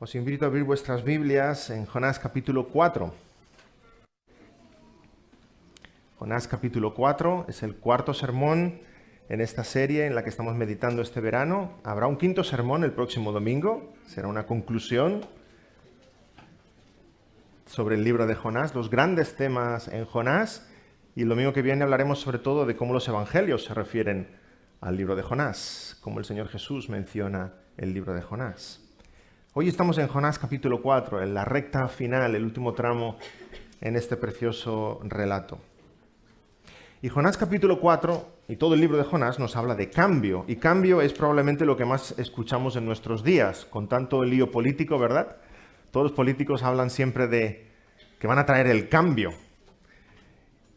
Os invito a abrir vuestras Biblias en Jonás capítulo 4. Jonás capítulo 4 es el cuarto sermón en esta serie en la que estamos meditando este verano. Habrá un quinto sermón el próximo domingo, será una conclusión sobre el libro de Jonás, los grandes temas en Jonás, y el domingo que viene hablaremos sobre todo de cómo los evangelios se refieren al libro de Jonás, cómo el Señor Jesús menciona el libro de Jonás. Hoy estamos en Jonás capítulo 4, en la recta final, el último tramo en este precioso relato. Y Jonás capítulo 4 y todo el libro de Jonás nos habla de cambio, y cambio es probablemente lo que más escuchamos en nuestros días, con tanto lío político, ¿verdad? Todos los políticos hablan siempre de que van a traer el cambio.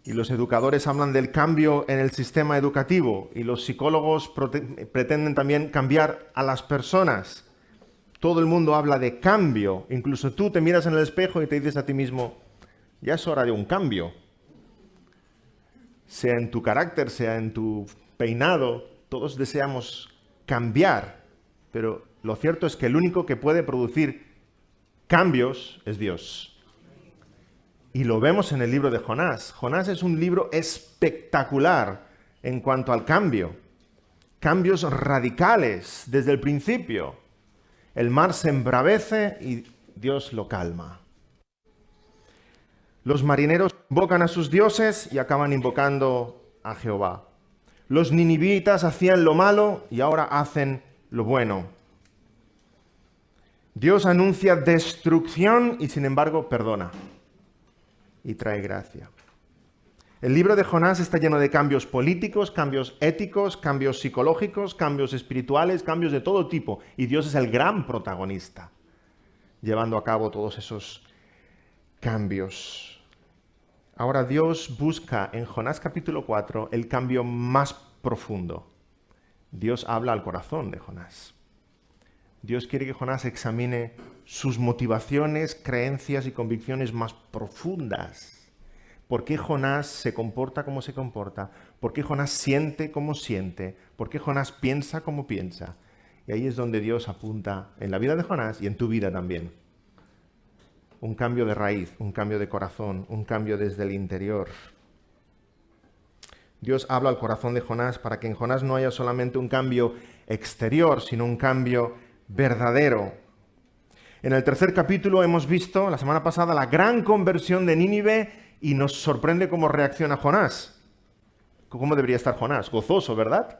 Y los educadores hablan del cambio en el sistema educativo. Y los psicólogos pretenden también cambiar a las personas. Todo el mundo habla de cambio. Incluso tú te miras en el espejo y te dices a ti mismo, ya es hora de un cambio. Sea en tu carácter, sea en tu peinado, todos deseamos cambiar. Pero lo cierto es que el único que puede producir cambios es Dios. Y lo vemos en el libro de Jonás. Jonás es un libro espectacular en cuanto al cambio. Cambios radicales desde el principio. El mar se embravece y Dios lo calma. Los marineros invocan a sus dioses y acaban invocando a Jehová. Los ninivitas hacían lo malo y ahora hacen lo bueno. Dios anuncia destrucción y sin embargo perdona y trae gracia. El libro de Jonás está lleno de cambios políticos, cambios éticos, cambios psicológicos, cambios espirituales, cambios de todo tipo. Y Dios es el gran protagonista, llevando a cabo todos esos cambios. Ahora Dios busca en Jonás capítulo 4 el cambio más profundo. Dios habla al corazón de Jonás. Dios quiere que Jonás examine sus motivaciones, creencias y convicciones más profundas. ¿Por qué Jonás se comporta como se comporta? ¿Por qué Jonás siente como siente? ¿Por qué Jonás piensa como piensa? Y ahí es donde Dios apunta en la vida de Jonás y en tu vida también. Un cambio de raíz, un cambio de corazón, un cambio desde el interior. Dios habla al corazón de Jonás para que en Jonás no haya solamente un cambio exterior, sino un cambio verdadero. En el tercer capítulo hemos visto, la semana pasada, la gran conversión de Nínive y nos sorprende cómo reacciona Jonás. ¿Cómo debería estar Jonás? Gozoso, ¿verdad?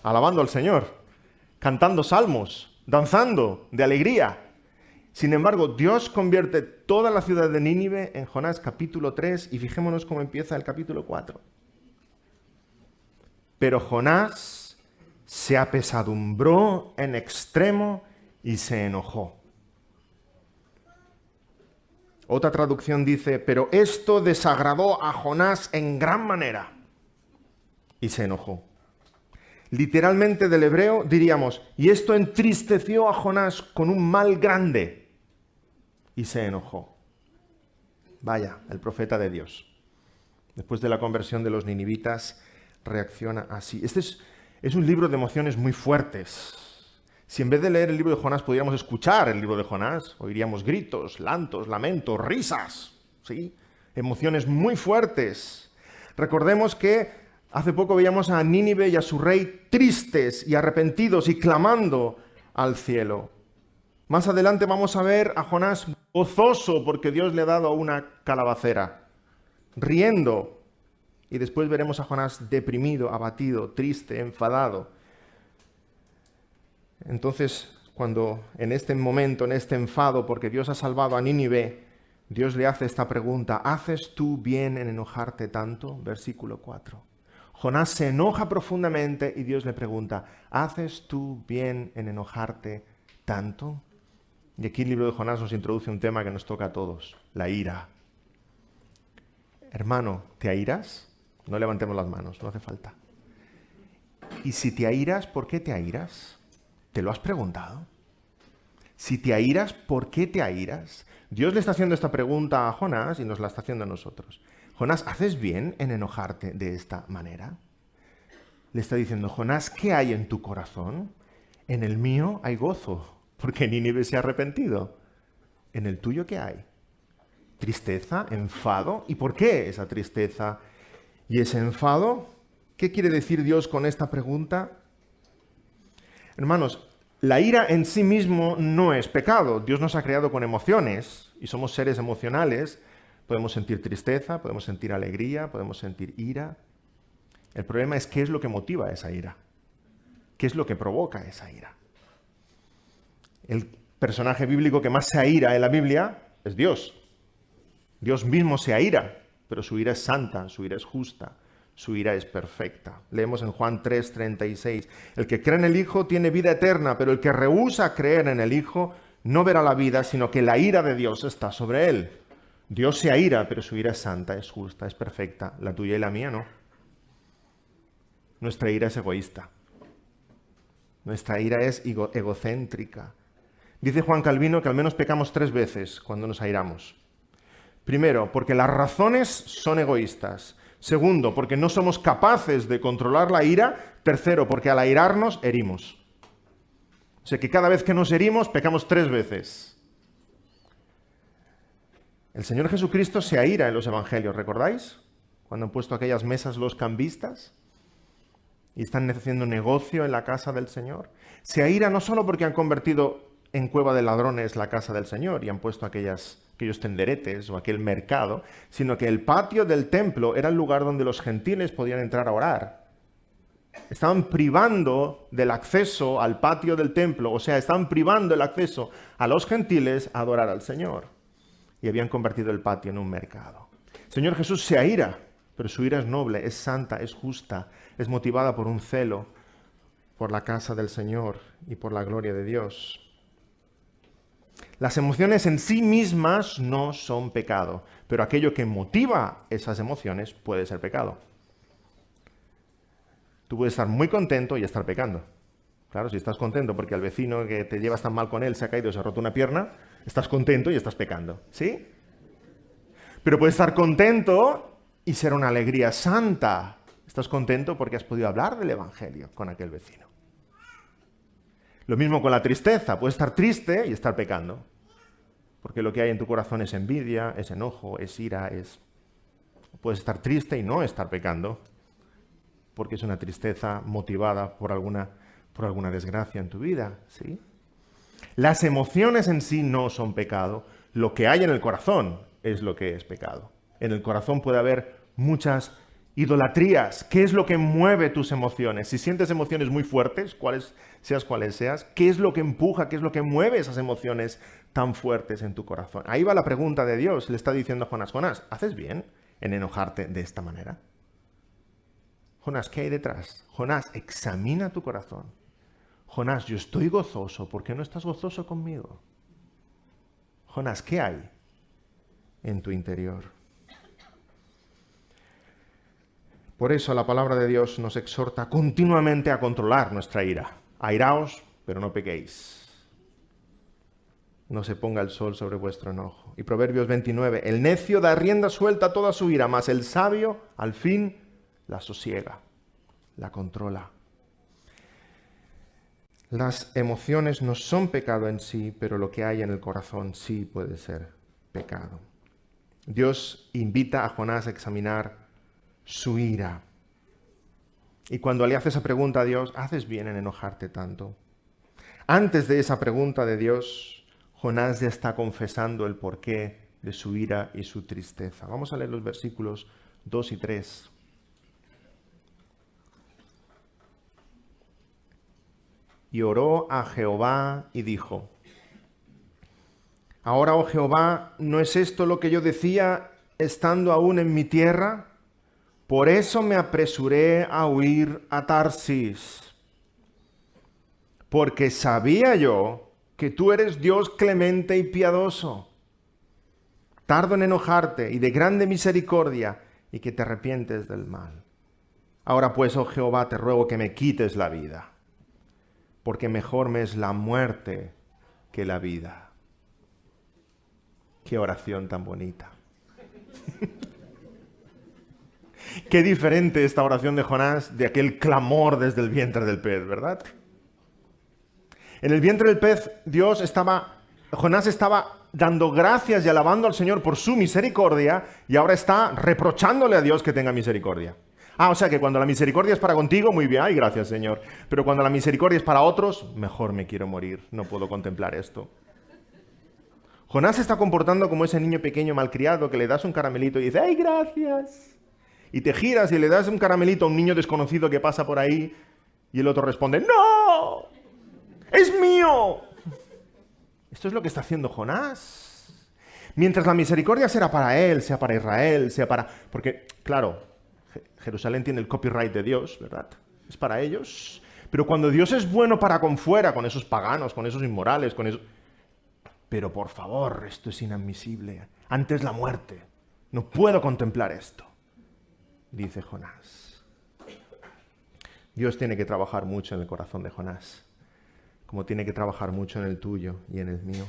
Alabando al Señor, cantando salmos, danzando de alegría. Sin embargo, Dios convierte toda la ciudad de Nínive en Jonás capítulo 3 y fijémonos cómo empieza el capítulo 4. Pero Jonás se apesadumbró en extremo y se enojó. Otra traducción dice, pero esto desagradó a Jonás en gran manera y se enojó. Literalmente del hebreo diríamos, y esto entristeció a Jonás con un mal grande y se enojó. Vaya, el profeta de Dios, después de la conversión de los ninivitas, reacciona así. Este es un libro de emociones muy fuertes. Si en vez de leer el libro de Jonás pudiéramos escuchar el libro de Jonás, oiríamos gritos, llantos, lamentos, risas, ¿sí? Emociones muy fuertes. Recordemos que hace poco veíamos a Nínive y a su rey tristes y arrepentidos y clamando al cielo. Más adelante vamos a ver a Jonás gozoso porque Dios le ha dado una calabacera, riendo. Y después veremos a Jonás deprimido, abatido, triste, enfadado. Entonces, cuando en este momento, en este enfado, porque Dios ha salvado a Nínive, Dios le hace esta pregunta, ¿haces tú bien en enojarte tanto? Versículo 4. Jonás se enoja profundamente y Dios le pregunta, ¿haces tú bien en enojarte tanto? Y aquí el libro de Jonás nos introduce un tema que nos toca a todos, la ira. Hermano, ¿te airas? No levantemos las manos, no hace falta. Y si te airas, ¿por qué te airas? ¿Te lo has preguntado? Si te airas, ¿por qué te airas? Dios le está haciendo esta pregunta a Jonás y nos la está haciendo a nosotros. Jonás, ¿haces bien en enojarte de esta manera? Le está diciendo, Jonás, ¿qué hay en tu corazón? En el mío hay gozo, porque Nínive se ha arrepentido. ¿En el tuyo qué hay? ¿Tristeza? ¿Enfado? ¿Y por qué esa tristeza y ese enfado? ¿Qué quiere decir Dios con esta pregunta? Hermanos, la ira en sí mismo no es pecado. Dios nos ha creado con emociones y somos seres emocionales. Podemos sentir tristeza, podemos sentir alegría, podemos sentir ira. El problema es qué es lo que motiva esa ira. ¿Qué es lo que provoca esa ira? El personaje bíblico que más se aira en la Biblia es Dios. Dios mismo se aira, pero su ira es santa, su ira es justa, su ira es perfecta. Leemos en Juan 3:36, el que cree en el Hijo tiene vida eterna, pero el que rehúsa creer en el Hijo no verá la vida, sino que la ira de Dios está sobre él. Dios se aira, pero su ira es santa, es justa, es perfecta. La tuya y la mía no. Nuestra ira es egoísta. Nuestra ira es egocéntrica. Dice Juan Calvino que al menos pecamos 3 veces cuando nos airamos. Primero, porque las razones son egoístas. Segundo, porque no somos capaces de controlar la ira. Tercero, porque al airarnos, herimos. O sea que cada vez que nos herimos, pecamos 3 veces. El Señor Jesucristo se aira en los evangelios, ¿recordáis? Cuando han puesto aquellas mesas los cambistas y están haciendo negocio en la casa del Señor. Se aira no solo porque han convertido en cueva de ladrones la casa del Señor y han puesto aquellos tenderetes o aquel mercado, sino que el patio del templo era el lugar donde los gentiles podían entrar a orar. Estaban privando del acceso al patio del templo, o sea, estaban privando el acceso a los gentiles a adorar al Señor. Y habían convertido el patio en un mercado. El Señor Jesús se aira, pero su ira es noble, es santa, es justa, es motivada por un celo por la casa del Señor y por la gloria de Dios. Las emociones en sí mismas no son pecado, pero aquello que motiva esas emociones puede ser pecado. Tú puedes estar muy contento y estar pecando. Claro, si estás contento porque al vecino que te llevas tan mal con él se ha caído y se ha roto una pierna, estás contento y estás pecando, ¿sí? Pero puedes estar contento y ser una alegría santa. Estás contento porque has podido hablar del Evangelio con aquel vecino. Lo mismo con la tristeza. Puedes estar triste y estar pecando. Porque lo que hay en tu corazón es envidia, es enojo, es ira, Puedes estar triste y no estar pecando. Porque es una tristeza motivada por alguna desgracia en tu vida, ¿sí? Las emociones en sí no son pecado. Lo que hay en el corazón es lo que es pecado. En el corazón puede haber muchas idolatrías. ¿Qué es lo que mueve tus emociones? Si sientes emociones muy fuertes, cuáles seas, ¿qué es lo que empuja, qué es lo que mueve esas emociones tan fuertes en tu corazón? Ahí va la pregunta de Dios. Le está diciendo a Jonás, Jonás, ¿haces bien en enojarte de esta manera? Jonás, ¿qué hay detrás? Jonás, examina tu corazón. Jonás, yo estoy gozoso, ¿por qué no estás gozoso conmigo? Jonás, ¿qué hay en tu interior? Por eso la palabra de Dios nos exhorta continuamente a controlar nuestra ira. Airaos, pero no pequéis. No se ponga el sol sobre vuestro enojo. Y Proverbios 29, el necio da rienda suelta a toda su ira, mas el sabio al fin la sosiega, la controla. Las emociones no son pecado en sí, pero lo que hay en el corazón sí puede ser pecado. Dios invita a Jonás a examinar su ira. Y cuando le hace esa pregunta a Dios, ¿haces bien en enojarte tanto? Antes de esa pregunta de Dios, Jonás ya está confesando el porqué de su ira y su tristeza. Vamos a leer los versículos 2 y 3. Y oró a Jehová y dijo, ahora, oh Jehová, ¿no es esto lo que yo decía estando aún en mi tierra? Por eso me apresuré a huir a Tarsis, porque sabía yo que tú eres Dios clemente y piadoso, tardo en enojarte y de grande misericordia, y que te arrepientes del mal. Ahora pues, oh Jehová, te ruego que me quites la vida, porque mejor me es la muerte que la vida. Qué oración tan bonita. Qué diferente esta oración de Jonás de aquel clamor desde el vientre del pez, ¿verdad? En el vientre del pez, Dios estaba Jonás estaba dando gracias y alabando al Señor por su misericordia y ahora está reprochándole a Dios que tenga misericordia. O sea que cuando la misericordia es para contigo, muy bien, ay, gracias Señor. Pero cuando la misericordia es para otros, mejor me quiero morir, no puedo contemplar esto. Jonás se está comportando como ese niño pequeño malcriado que le das un caramelito y dice, ¡ay, gracias! Y te giras y le das un caramelito a un niño desconocido que pasa por ahí y el otro responde, ¡no! ¡Es mío! Esto es lo que está haciendo Jonás. Mientras la misericordia será para él, sea para Israel, sea para... Porque, claro, Jerusalén tiene el copyright de Dios, ¿verdad? Es para ellos. Pero cuando Dios es bueno para con fuera, con esos paganos, con esos inmorales, con esos... Pero por favor, esto es inadmisible. Antes la muerte. No puedo contemplar esto, dice Jonás. Dios tiene que trabajar mucho en el corazón de Jonás, como tiene que trabajar mucho en el tuyo y en el mío.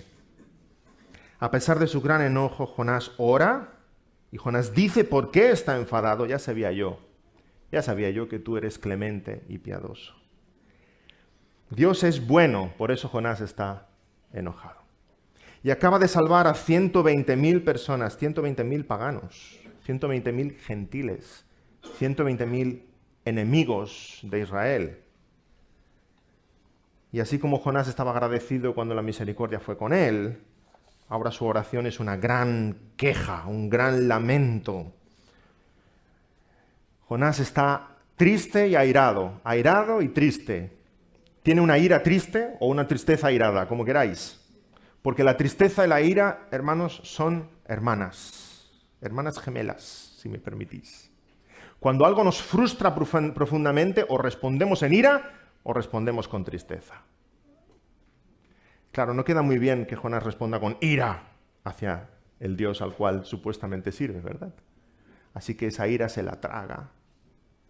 A pesar de su gran enojo, Jonás ora y Jonás dice por qué está enfadado. Ya sabía yo que tú eres clemente y piadoso. Dios es bueno, por eso Jonás está enojado. Y acaba de salvar a 120.000 personas, 120.000 paganos, 120.000 gentiles, 120.000 enemigos de Israel. Y así como Jonás estaba agradecido cuando la misericordia fue con él, ahora su oración es una gran queja, un gran lamento. Jonás está triste y airado y triste. Tiene una ira triste o una tristeza airada, como queráis. Porque la tristeza y la ira, hermanos, son hermanas gemelas, si me permitís. Cuando algo nos frustra profundamente, o respondemos en ira o respondemos con tristeza. Claro, no queda muy bien que Jonás responda con ira hacia el Dios al cual supuestamente sirve, ¿verdad? Así que esa ira se la traga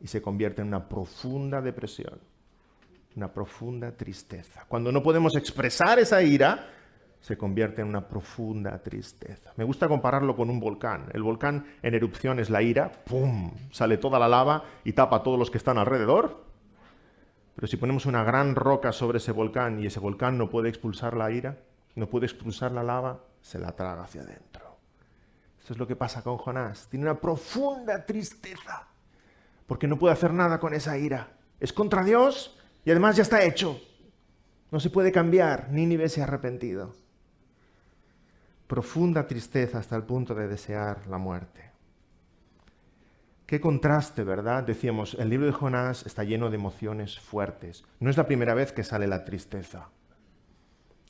y se convierte en una profunda depresión, una profunda tristeza. Cuando no podemos expresar esa ira, se convierte en una profunda tristeza. Me gusta compararlo con un volcán. El volcán en erupción es la ira, ¡pum!, sale toda la lava y tapa a todos los que están alrededor. Pero si ponemos una gran roca sobre ese volcán y ese volcán no puede expulsar la ira, no puede expulsar la lava, se la traga hacia adentro. Esto es lo que pasa con Jonás. Tiene una profunda tristeza porque no puede hacer nada con esa ira. Es contra Dios y además ya está hecho. No se puede cambiar. Nínive se ha arrepentido. Profunda tristeza hasta el punto de desear la muerte. Qué contraste, ¿verdad? Decíamos, el libro de Jonás está lleno de emociones fuertes. No es la primera vez que sale la tristeza.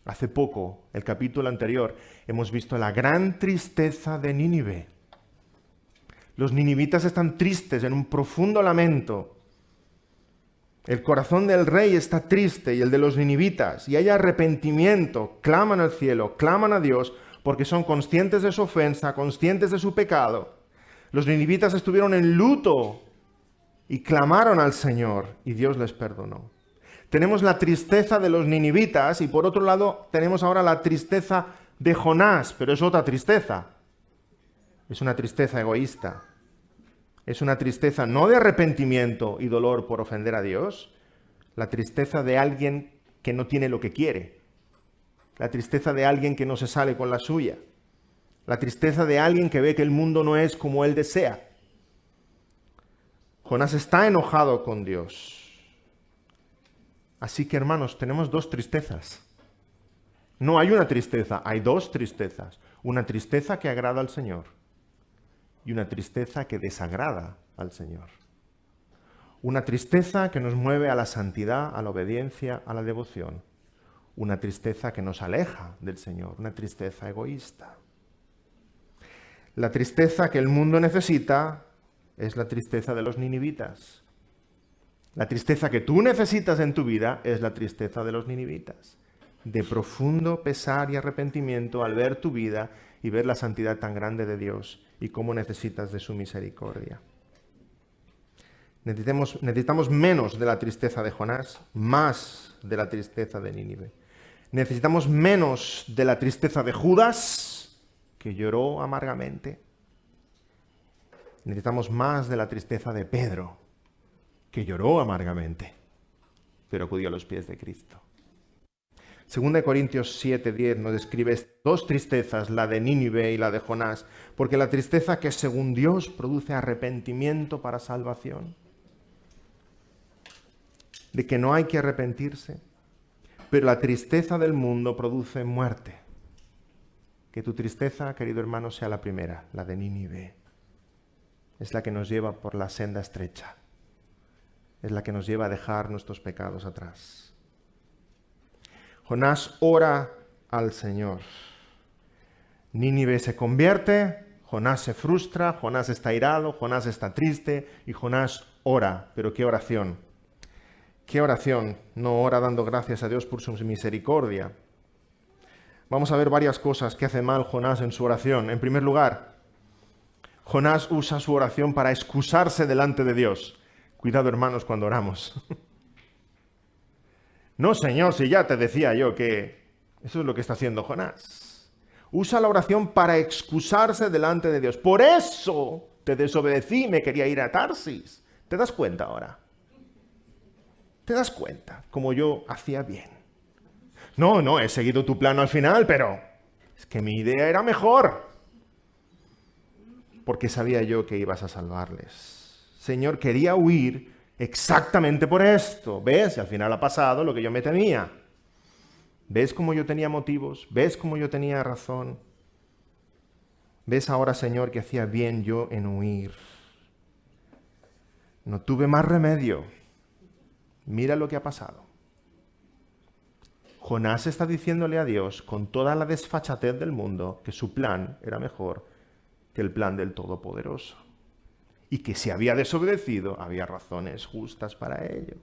Hace poco, el capítulo anterior, hemos visto la gran tristeza de Nínive. Los ninivitas están tristes en un profundo lamento. El corazón del rey está triste y el de los ninivitas, y hay arrepentimiento, claman al cielo, claman a Dios, porque son conscientes de su ofensa, conscientes de su pecado. Los ninivitas estuvieron en luto y clamaron al Señor, y Dios les perdonó. Tenemos la tristeza de los ninivitas, y por otro lado tenemos ahora la tristeza de Jonás, pero es otra tristeza. Es una tristeza egoísta. Es una tristeza no de arrepentimiento y dolor por ofender a Dios, la tristeza de alguien que no tiene lo que quiere. La tristeza de alguien que no se sale con la suya. La tristeza de alguien que ve que el mundo no es como él desea. Jonás está enojado con Dios. Así que, hermanos, tenemos dos tristezas. No hay una tristeza, hay dos tristezas. Una tristeza que agrada al Señor y una tristeza que desagrada al Señor. Una tristeza que nos mueve a la santidad, a la obediencia, a la devoción. Una tristeza que nos aleja del Señor, una tristeza egoísta. La tristeza que el mundo necesita es la tristeza de los ninivitas. La tristeza que tú necesitas en tu vida es la tristeza de los ninivitas. De profundo pesar y arrepentimiento al ver tu vida y ver la santidad tan grande de Dios y cómo necesitas de su misericordia. Necesitamos menos de la tristeza de Jonás, más de la tristeza de Nínive. Necesitamos menos de la tristeza de Judas, que lloró amargamente. Necesitamos más de la tristeza de Pedro, que lloró amargamente, pero acudió a los pies de Cristo. 2 Corintios 7:10 nos describe dos tristezas, la de Nínive y la de Jonás, porque la tristeza que según Dios produce arrepentimiento para salvación, de que no hay que arrepentirse, pero la tristeza del mundo produce muerte. Que tu tristeza, querido hermano, sea la primera, la de Nínive. Es la que nos lleva por la senda estrecha. Es la que nos lleva a dejar nuestros pecados atrás. Jonás ora al Señor. Nínive se convierte, Jonás se frustra, Jonás está irado, Jonás está triste y Jonás ora. Pero ¿qué oración? ¿Qué oración? No ora dando gracias a Dios por su misericordia. Vamos a ver varias cosas que hace mal Jonás en su oración. En primer lugar, Jonás usa su oración para excusarse delante de Dios. Cuidado, hermanos, cuando oramos. No, Señor, si ya te decía yo que eso es lo que está haciendo Jonás. Usa la oración para excusarse delante de Dios. Por eso te desobedecí, me quería ir a Tarsis. ¿Te das cuenta ahora? ¿Te das cuenta? Como yo hacía bien. No, he seguido tu plano al final, pero es que mi idea era mejor. Porque sabía yo que ibas a salvarles. Señor, quería huir exactamente por esto. ¿Ves? Y al final ha pasado lo que yo me temía. ¿Ves cómo yo tenía motivos? ¿Ves cómo yo tenía razón? ¿Ves ahora, Señor, que hacía bien yo en huir? No tuve más remedio. Mira lo que ha pasado. Jonás está diciéndole a Dios, con toda la desfachatez del mundo, que su plan era mejor que el plan del Todopoderoso. Y que si había desobedecido, había razones justas para ello.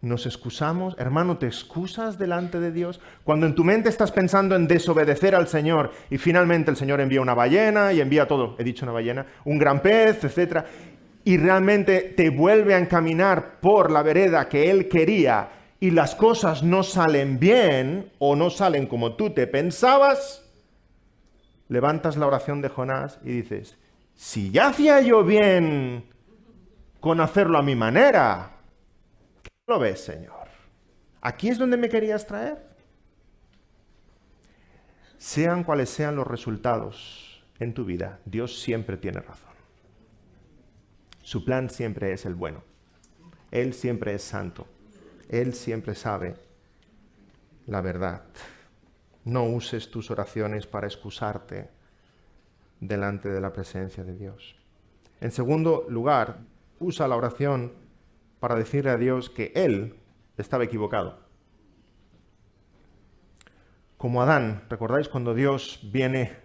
Nos excusamos, hermano, ¿te excusas delante de Dios? Cuando en tu mente estás pensando en desobedecer al Señor y finalmente el Señor envía una ballena y envía todo, he dicho una ballena, un gran pez, etc. Y realmente te vuelve a encaminar por la vereda que Él quería y las cosas no salen bien o no salen como tú te pensabas, levantas la oración de Jonás y dices, si ya hacía yo bien con hacerlo a mi manera, ¿qué lo ves, Señor? ¿Aquí es donde me querías traer? Sean cuales sean los resultados en tu vida, Dios siempre tiene razón. Su plan siempre es el bueno. Él siempre es santo. Él siempre sabe la verdad. No uses tus oraciones para excusarte delante de la presencia de Dios. En segundo lugar, usa la oración para decirle a Dios que Él estaba equivocado. Como Adán, ¿recordáis cuando Dios viene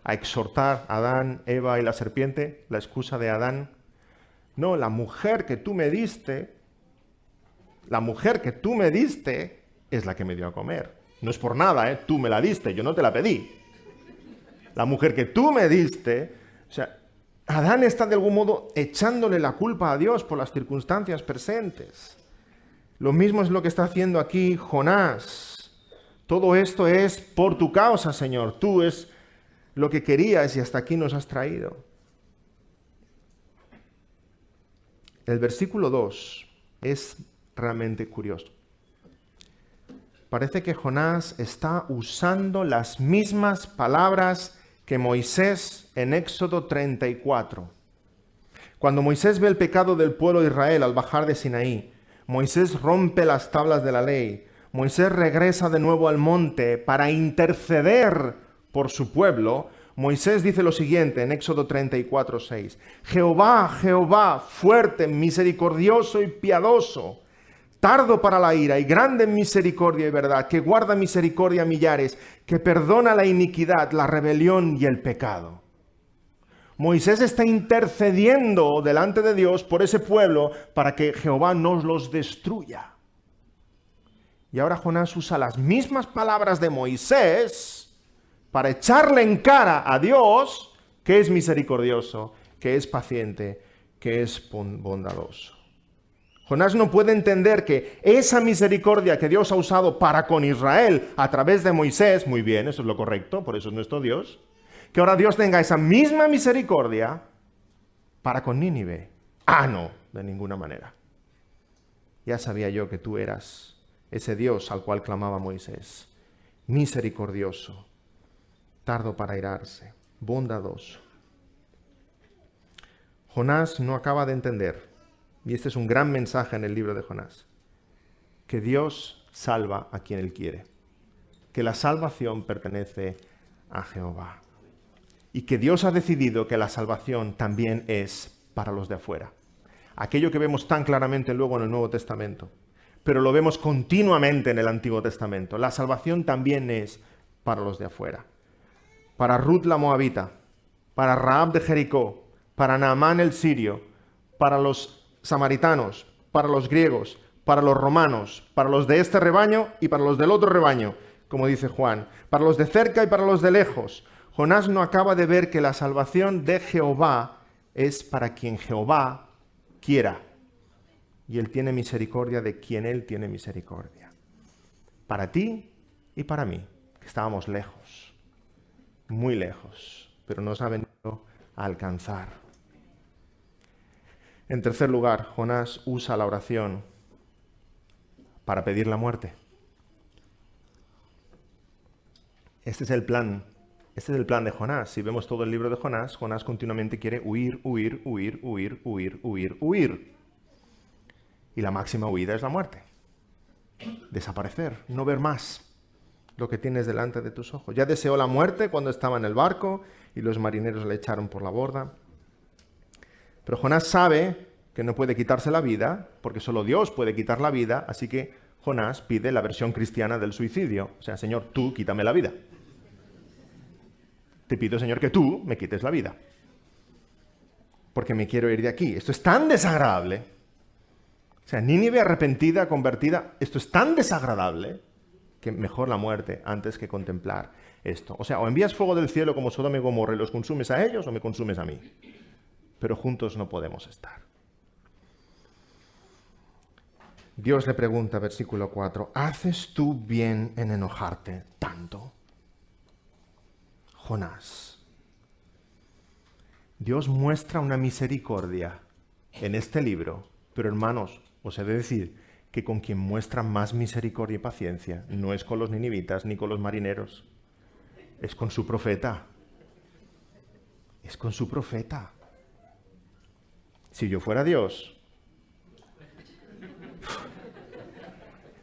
a exhortar a Adán, Eva y la serpiente? La excusa de Adán. No, la mujer que tú me diste es la que me dio a comer. No es por nada, tú me la diste, yo no te la pedí. La mujer que tú me diste, o sea, Adán está de algún modo echándole la culpa a Dios por las circunstancias presentes. Lo mismo es lo que está haciendo aquí Jonás. Todo esto es por tu causa, Señor. Tú es lo que querías y hasta aquí nos has traído. El versículo 2 es realmente curioso. Parece que Jonás está usando las mismas palabras que Moisés en Éxodo 34. Cuando Moisés ve el pecado del pueblo de Israel al bajar de Sinaí, Moisés rompe las tablas de la ley. Moisés regresa de nuevo al monte para interceder por su pueblo. Moisés dice lo siguiente en Éxodo 34:6. Jehová, Jehová, fuerte, misericordioso y piadoso, tardo para la ira y grande en misericordia y verdad, que guarda misericordia a millares, que perdona la iniquidad, la rebelión y el pecado. Moisés está intercediendo delante de Dios por ese pueblo para que Jehová no los destruya. Y ahora Jonás usa las mismas palabras de Moisés para echarle en cara a Dios que es misericordioso, que es paciente, que es bondadoso. Jonás no puede entender que esa misericordia que Dios ha usado para con Israel a través de Moisés, muy bien, eso es lo correcto, por eso es nuestro Dios, que ahora Dios tenga esa misma misericordia para con Nínive. Ah, no, de ninguna manera. Ya sabía yo que tú eras ese Dios al cual clamaba Moisés. Misericordioso, tardo para airarse, bondadoso. Jonás no acaba de entender, y este es un gran mensaje en el libro de Jonás, que Dios salva a quien Él quiere, que la salvación pertenece a Jehová, y que Dios ha decidido que la salvación también es para los de afuera. Aquello que vemos tan claramente luego en el Nuevo Testamento, pero lo vemos continuamente en el Antiguo Testamento. La salvación también es para los de afuera. Para Ruth la Moabita, para Rahab de Jericó, para Naamán el sirio, para los samaritanos, para los griegos, para los romanos, para los de este rebaño y para los del otro rebaño, como dice Juan, para los de cerca y para los de lejos. Jonás no acaba de ver que la salvación de Jehová es para quien Jehová quiera. Y Él tiene misericordia de quien Él tiene misericordia. Para ti y para mí, que estábamos lejos, muy lejos, pero nos ha venido a alcanzar. En tercer lugar, Jonás usa la oración para pedir la muerte. Este es el plan de Jonás. Si vemos todo el libro de Jonás, Jonás continuamente quiere huir. Y la máxima huida es la muerte. Desaparecer, no ver más lo que tienes delante de tus ojos. Ya deseó la muerte cuando estaba en el barco y los marineros le echaron por la borda. Pero Jonás sabe que no puede quitarse la vida, porque solo Dios puede quitar la vida, así que Jonás pide la versión cristiana del suicidio. O sea, Señor, tú quítame la vida. Te pido, Señor, que tú me quites la vida. Porque me quiero ir de aquí. Esto es tan desagradable. O sea, Nínive arrepentida, convertida, esto es tan desagradable que mejor la muerte antes que contemplar esto. O sea, o envías fuego del cielo como Sodoma y Gomorra y los consumes a ellos o me consumes a mí. Pero juntos no podemos estar. Dios le pregunta, versículo 4, ¿haces tú bien en enojarte tanto? Jonás. Dios muestra una misericordia en este libro, pero hermanos, os he de decir que con quien muestra más misericordia y paciencia no es con los ninivitas ni con los marineros, es con su profeta. Es con su profeta. Si yo fuera Dios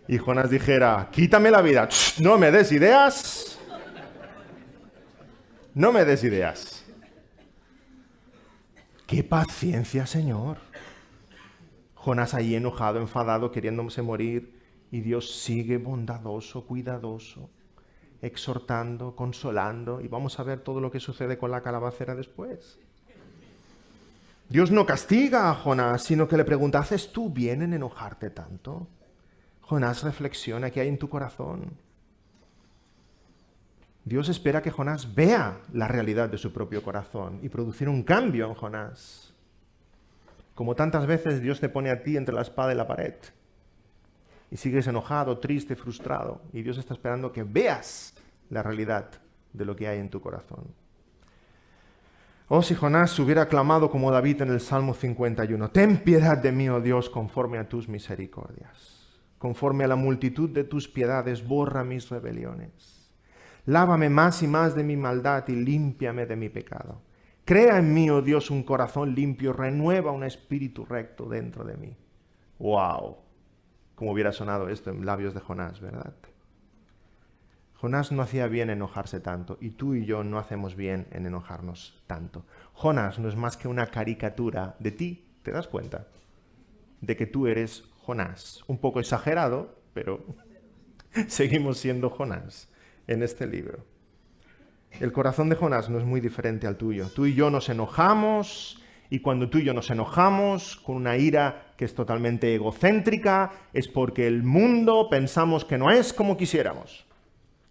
y Jonás dijera, quítame la vida, no me des ideas, no me des ideas. ¡Qué paciencia, Señor! Jonás ahí enojado, enfadado, queriéndose morir, y Dios sigue bondadoso, cuidadoso, exhortando, consolando, y vamos a ver todo lo que sucede con la calabacera después. Dios no castiga a Jonás, sino que le pregunta, ¿haces tú bien en enojarte tanto? Jonás, reflexiona, ¿qué hay en tu corazón? Dios espera que Jonás vea la realidad de su propio corazón y producir un cambio en Jonás. Como tantas veces Dios te pone a ti entre la espada y la pared y sigues enojado, triste, frustrado, y Dios está esperando que veas la realidad de lo que hay en tu corazón. Oh, si Jonás hubiera clamado como David en el Salmo 51, ten piedad de mí, oh Dios, conforme a tus misericordias. Conforme a la multitud de tus piedades, borra mis rebeliones. Lávame más y más de mi maldad y límpiame de mi pecado. Crea en mí, oh Dios, un corazón limpio, renueva un espíritu recto dentro de mí. ¡Wow! Como hubiera sonado esto en labios de Jonás, ¿verdad? Jonás no hacía bien enojarse tanto, y tú y yo no hacemos bien en enojarnos tanto. Jonás no es más que una caricatura de ti, ¿te das cuenta? De que tú eres Jonás. Un poco exagerado, pero seguimos siendo Jonás en este libro. El corazón de Jonás no es muy diferente al tuyo. Tú y yo nos enojamos, y cuando tú y yo nos enojamos con una ira que es totalmente egocéntrica, es porque el mundo pensamos que no es como quisiéramos.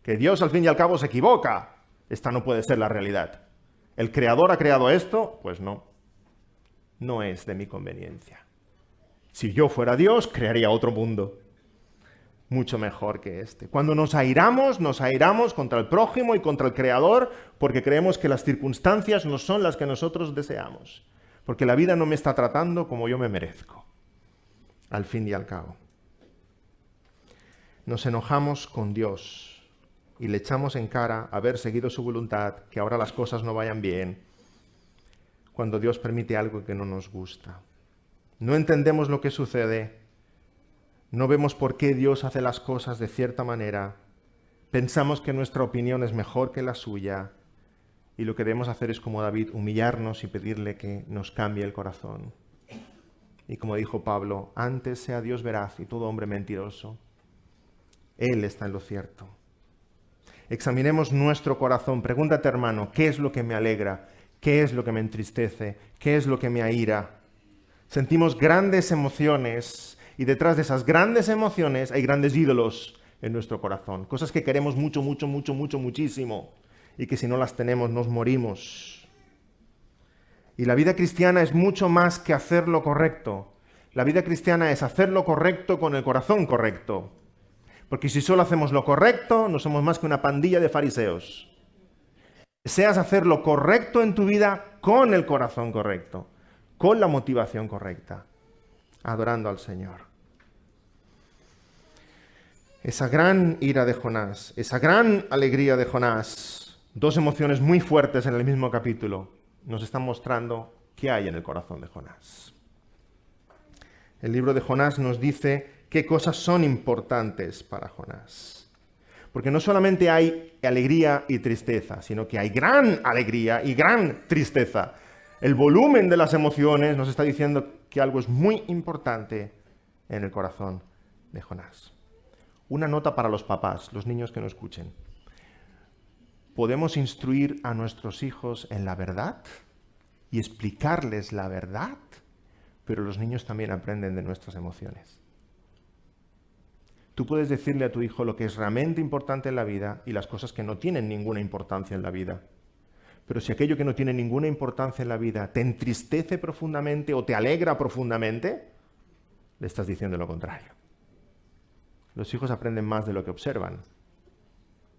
Que Dios al fin y al cabo se equivoca. Esta no puede ser la realidad. ¿El Creador ha creado esto? Pues no. No es de mi conveniencia. Si yo fuera Dios, crearía otro mundo. Mucho mejor que este. Cuando nos airamos contra el prójimo y contra el Creador porque creemos que las circunstancias no son las que nosotros deseamos. Porque la vida no me está tratando como yo me merezco. Al fin y al cabo. nos enojamos con Dios y le echamos en cara haber seguido su voluntad, que ahora las cosas no vayan bien, cuando Dios permite algo que no nos gusta. No entendemos lo que sucede, no vemos por qué Dios hace las cosas de cierta manera, pensamos que nuestra opinión es mejor que la suya, y lo que debemos hacer es, como David, humillarnos y pedirle que nos cambie el corazón. Y como dijo Pablo, antes sea Dios veraz y todo hombre mentiroso. Él está en lo cierto. Examinemos nuestro corazón. Pregúntate, hermano, ¿qué es lo que me alegra? ¿Qué es lo que me entristece? ¿Qué es lo que me aira? Sentimos grandes emociones y detrás de esas grandes emociones hay grandes ídolos en nuestro corazón. Cosas que queremos mucho, muchísimo y que si no las tenemos nos morimos. Y la vida cristiana es mucho más que hacer lo correcto. La vida cristiana es hacer lo correcto con el corazón correcto. Porque si solo hacemos lo correcto, no somos más que una pandilla de fariseos. Deseas hacer lo correcto en tu vida con el corazón correcto, con la motivación correcta, adorando al Señor. Esa gran ira de Jonás, esa gran alegría de Jonás, dos emociones muy fuertes en el mismo capítulo, nos están mostrando qué hay en el corazón de Jonás. El libro de Jonás nos dice qué cosas son importantes para Jonás. Porque no solamente hay alegría y tristeza, sino que hay gran alegría y gran tristeza. El volumen de las emociones nos está diciendo que algo es muy importante en el corazón de Jonás. Una nota para los papás, los niños que no escuchen. ¿Podemos instruir a nuestros hijos en la verdad y explicarles la verdad? Pero los niños también aprenden de nuestras emociones. Tú puedes decirle a tu hijo lo que es realmente importante en la vida y las cosas que no tienen ninguna importancia en la vida. Pero si aquello que no tiene ninguna importancia en la vida te entristece profundamente o te alegra profundamente, le estás diciendo lo contrario. Los hijos aprenden más de lo que observan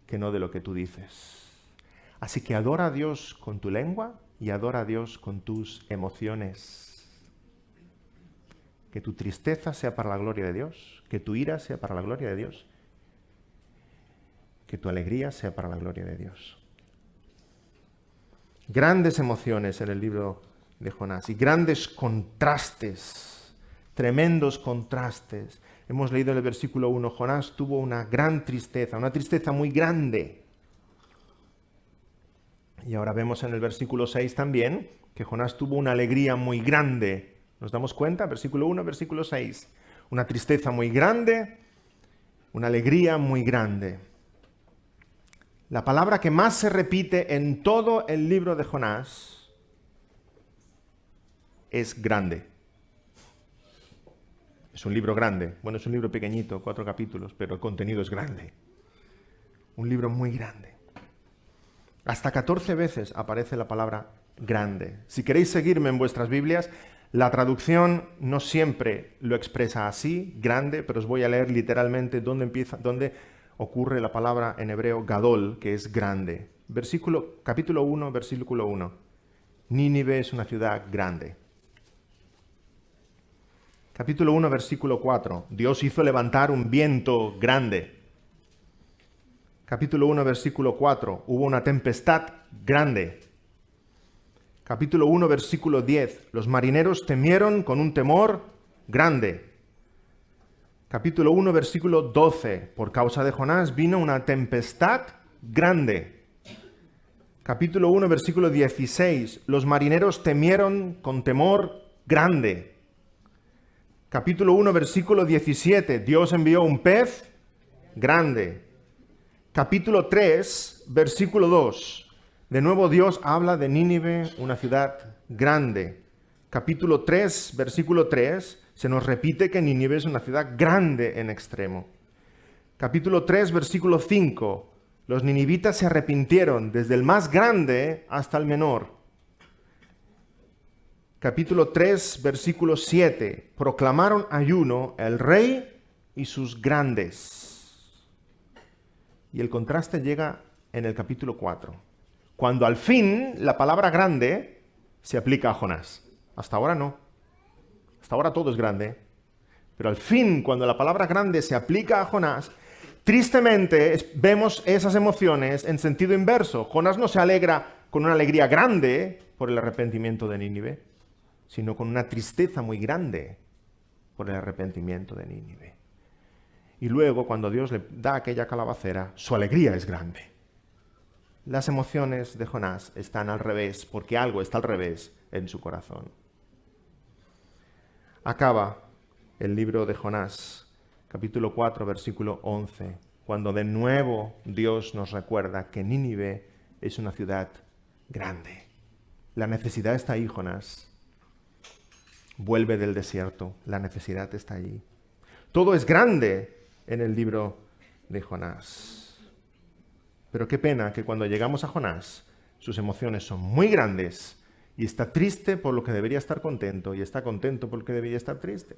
que no de lo que tú dices. Así que adora a Dios con tu lengua y adora a Dios con tus emociones. Que tu tristeza sea para la gloria de Dios, que tu ira sea para la gloria de Dios, que tu alegría sea para la gloria de Dios. Grandes emociones en el libro de Jonás y grandes contrastes, tremendos contrastes. Hemos leído en el versículo 1, Jonás tuvo una gran tristeza, una tristeza muy grande. Y ahora vemos en el versículo 6 también que Jonás tuvo una alegría muy grande. ¿Nos damos cuenta? Versículo 1, versículo 6. Una tristeza muy grande, una alegría muy grande. La palabra que más se repite en todo el libro de Jonás es grande. Es un libro grande. Bueno, es un libro pequeñito, 4 capítulos, pero el contenido es grande. Un libro muy grande. Hasta 14 veces aparece la palabra grande. Si queréis seguirme en vuestras Biblias, la traducción no siempre lo expresa así, grande, pero os voy a leer literalmente dónde ocurre la palabra en hebreo gadol, que es grande. Capítulo 1, versículo 1. Nínive es una ciudad grande. Capítulo 1, versículo 4. Dios hizo levantar un viento grande. Capítulo 1, versículo 4. Hubo una tempestad grande. Capítulo 1, versículo 10. Los marineros temieron con un temor grande. Capítulo 1, versículo 12. Por causa de Jonás vino una tempestad grande. Capítulo 1, versículo 16. Los marineros temieron con temor grande. Capítulo 1, versículo 17. Dios envió un pez grande. Capítulo 3, versículo 2. De nuevo Dios habla de Nínive, una ciudad grande. Capítulo 3, versículo 3. Se nos repite que Nínive es una ciudad grande en extremo. Capítulo 3, versículo 5. Los ninivitas se arrepintieron desde el más grande hasta el menor. Capítulo 3, versículo 7. Proclamaron ayuno el rey y sus grandes. Y el contraste llega en el capítulo 4. Cuando al fin la palabra grande se aplica a Jonás. Hasta ahora no. Hasta ahora todo es grande. Pero al fin, cuando la palabra grande se aplica a Jonás, Tristemente, vemos esas emociones en sentido inverso. Jonás no se alegra con una alegría grande por el arrepentimiento de Nínive, sino con una tristeza muy grande por el arrepentimiento de Nínive. Y luego, cuando Dios le da aquella calabacera, su alegría es grande. Las emociones de Jonás están al revés, porque algo está al revés en su corazón. Acaba el libro de Jonás, capítulo 4, versículo 11, cuando de nuevo Dios nos recuerda que Nínive es una ciudad grande. La necesidad está ahí, Jonás. Vuelve del desierto, la necesidad está allí. Todo es grande en el libro de Jonás. Pero qué pena que cuando llegamos a Jonás, sus emociones son muy grandes y está triste por lo que debería estar contento y está contento por lo que debería estar triste.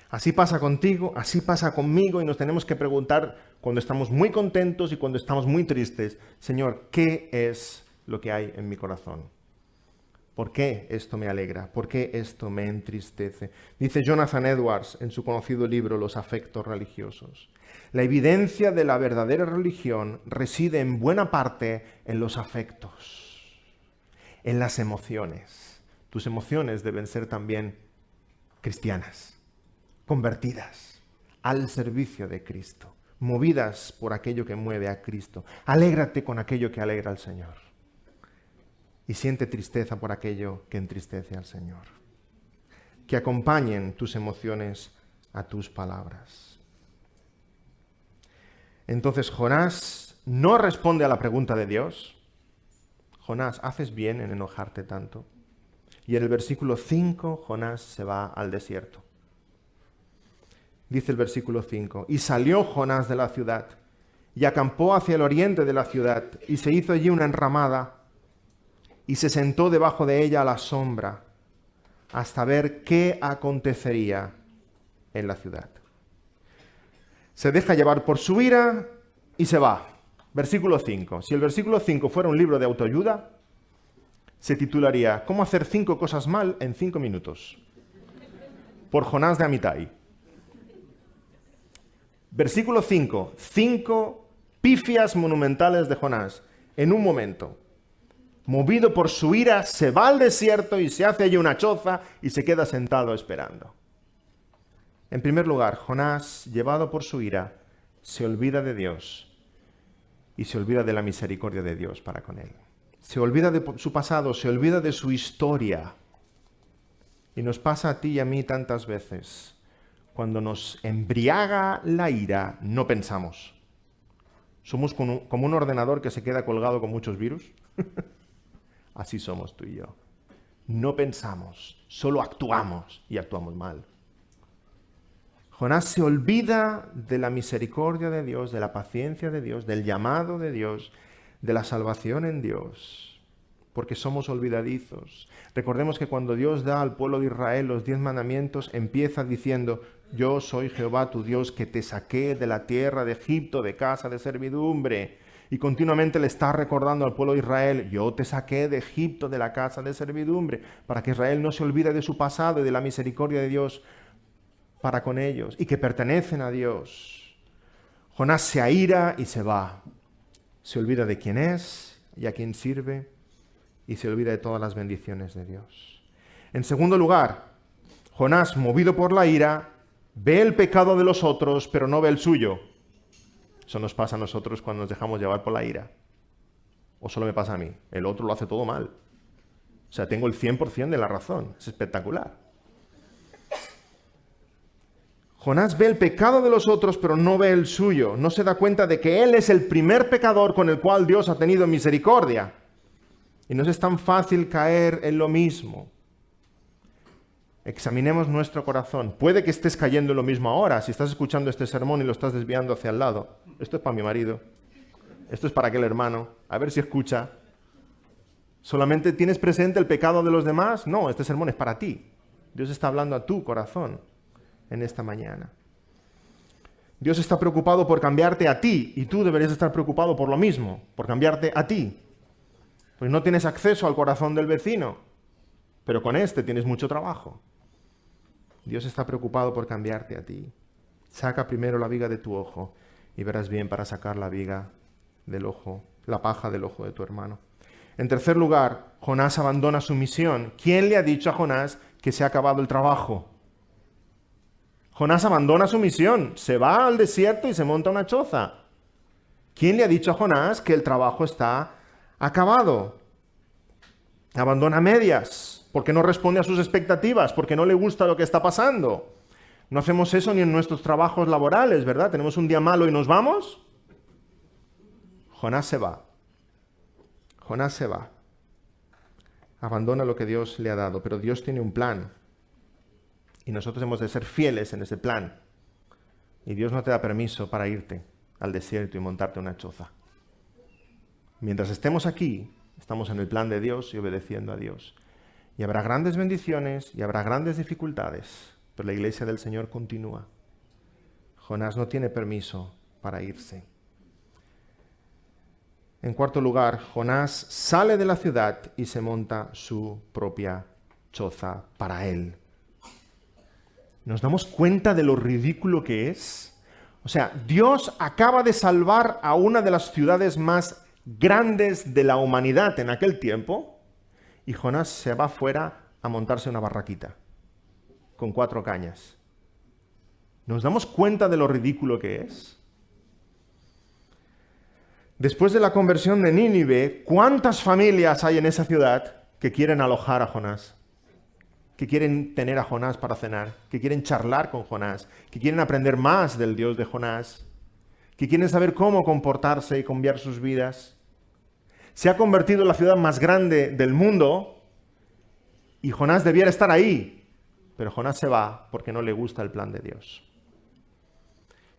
Así pasa contigo, así pasa conmigo y nos tenemos que preguntar cuando estamos muy contentos y cuando estamos muy tristes, Señor, ¿qué es lo que hay en mi corazón? ¿Por qué esto me alegra? ¿Por qué esto me entristece? Dice Jonathan Edwards en su conocido libro Los afectos religiosos. La evidencia de la verdadera religión reside en buena parte en los afectos, en las emociones. Tus emociones deben ser también cristianas, convertidas al servicio de Cristo, movidas por aquello que mueve a Cristo. Alégrate con aquello que alegra al Señor. Y siente tristeza por aquello que entristece al Señor. Que acompañen tus emociones a tus palabras. Entonces Jonás no responde a la pregunta de Dios. Jonás, ¿haces bien en enojarte tanto? Y en el versículo 5, Jonás se va al desierto. Dice el versículo 5, y salió Jonás de la ciudad, y acampó hacia el oriente de la ciudad, y se hizo allí una enramada, y se sentó debajo de ella a la sombra, hasta ver qué acontecería en la ciudad. Se deja llevar por su ira y se va. Versículo 5. Si el versículo 5 fuera un libro de autoayuda, se titularía ¿Cómo hacer 5 cosas mal en 5 minutos? Por Jonás de Amitai. Versículo 5. 5 pifias monumentales de Jonás en un momento. Movido por su ira, se va al desierto y se hace allí una choza y se queda sentado esperando. En primer lugar, Jonás, llevado por su ira, se olvida de Dios y se olvida de la misericordia de Dios para con él. Se olvida de su pasado, se olvida de su historia. Y nos pasa a ti y a mí tantas veces. Cuando nos embriaga la ira, no pensamos. Somos como un ordenador que se queda colgado con muchos virus. Así somos tú y yo. No pensamos, solo actuamos y actuamos mal. Jonás se olvida de la misericordia de Dios, de la paciencia de Dios, del llamado de Dios, de la salvación en Dios, porque somos olvidadizos. Recordemos que cuando Dios da al pueblo de Israel los 10 mandamientos, empieza diciendo, yo soy Jehová tu Dios que te saqué de la tierra de Egipto, de casa de servidumbre. Y continuamente le está recordando al pueblo de Israel, yo te saqué de Egipto, de la casa de servidumbre, para que Israel no se olvide de su pasado y de la misericordia de Dios para con ellos, y que pertenecen a Dios. Jonás se aira y se va. Se olvida de quién es y a quién sirve, y se olvida de todas las bendiciones de Dios. En segundo lugar, Jonás, movido por la ira, ve el pecado de los otros, pero no ve el suyo. Eso nos pasa a nosotros cuando nos dejamos llevar por la ira. ¿O solo me pasa a mí? El otro lo hace todo mal. O sea, tengo el 100% de la razón. Es espectacular. Jonás ve el pecado de los otros, pero no ve el suyo. No se da cuenta de que él es el primer pecador con el cual Dios ha tenido misericordia. Y no es tan fácil caer en lo mismo. Examinemos nuestro corazón. Puede que estés cayendo en lo mismo ahora, si estás escuchando este sermón y lo estás desviando hacia el lado. Esto es para mi marido. Esto es para aquel hermano. A ver si escucha. ¿Solamente tienes presente el pecado de los demás? No, este sermón es para ti. Dios está hablando a tu corazón en esta mañana. Dios está preocupado por cambiarte a ti y tú deberías estar preocupado por lo mismo, por cambiarte a ti. Pues no tienes acceso al corazón del vecino, pero con este tienes mucho trabajo. Dios está preocupado por cambiarte a ti. Saca primero la viga de tu ojo y verás bien para sacar la viga del ojo, la paja del ojo de tu hermano. En tercer lugar, Jonás abandona su misión. ¿Quién le ha dicho a Jonás que se ha acabado el trabajo? Jonás abandona su misión, se va al desierto y se monta una choza. ¿Quién le ha dicho a Jonás que el trabajo está acabado? Abandona a medias, porque no responde a sus expectativas, porque no le gusta lo que está pasando. No hacemos eso ni en nuestros trabajos laborales, ¿verdad? Tenemos un día malo y nos vamos. Jonás se va. Jonás se va. Abandona lo que Dios le ha dado, pero Dios tiene un plan. Y nosotros hemos de ser fieles en ese plan. Y Dios no te da permiso para irte al desierto y montarte una choza. Mientras estemos aquí, estamos en el plan de Dios y obedeciendo a Dios. Y habrá grandes bendiciones y habrá grandes dificultades, pero la iglesia del Señor continúa. Jonás no tiene permiso para irse. En cuarto lugar, Jonás sale de la ciudad y se monta su propia choza para él. ¿Nos damos cuenta de lo ridículo que es? O sea, Dios acaba de salvar a una de las ciudades más grandes de la humanidad en aquel tiempo y Jonás se va fuera a montarse una barraquita con 4 cañas. ¿Nos damos cuenta de lo ridículo que es? Después de la conversión de Nínive, ¿cuántas familias hay en esa ciudad que quieren alojar a Jonás? Que quieren tener a Jonás para cenar, que quieren charlar con Jonás, que quieren aprender más del Dios de Jonás, que quieren saber cómo comportarse y cambiar sus vidas. Se ha convertido en la ciudad más grande del mundo y Jonás debiera estar ahí, pero Jonás se va porque no le gusta el plan de Dios.